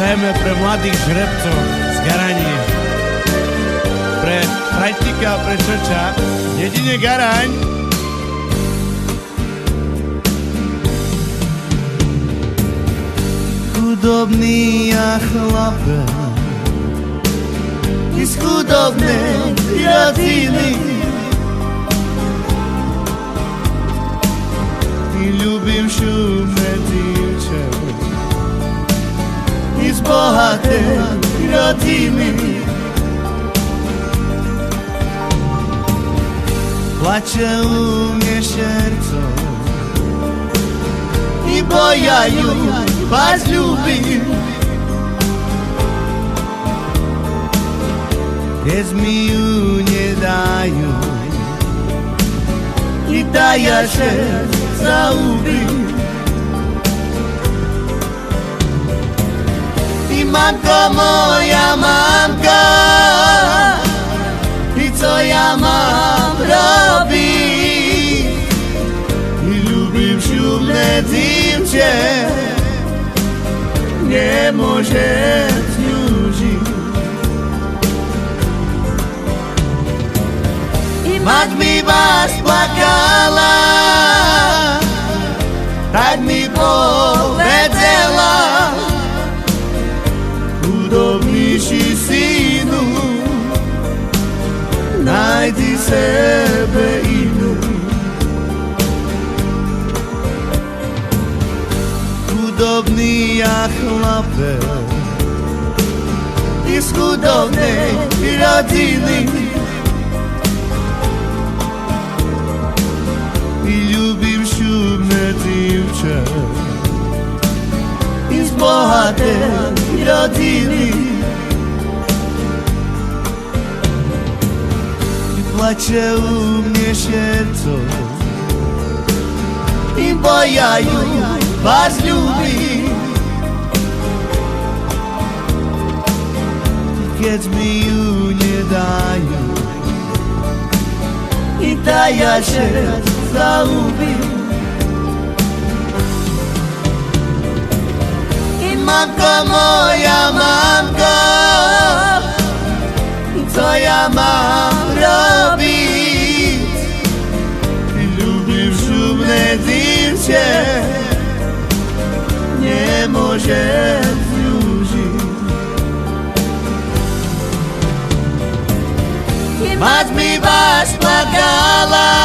Prajeme pre mladých žrebcov z Garaní. Pre Frajtika, pre Čoča, jedine Garaň. Chudobný a chlapec i z chudobnej rodiny. I ľubím šumné dievčat i z bohatej rodiny. Plače u mne serco i bojajú vás ľúbiť. Keď mi ju nedajú i dajaše zaúbiť. I mamko, moja mamka, i co ja mám robiť? I ľúbim šumné dievče, nemôžem s ňu žiť. I mať mi vás plakala, tak mi povedela: chudobnejší synu, nájdi sebe inú. Chudobný a chlapec i z chudobnej rodiny. I ľúbim šumné dievča i z bohatej rodiny. I plače u mne serco i bojajú vás ľúbiť. Keď mi ju nedajú i dajaše zaúbiť. I mamko, moja mamka, co ja mám robiť? Ľúbim šumné dievče, nemôžem s ňu žiť. Mať mi vás plakala,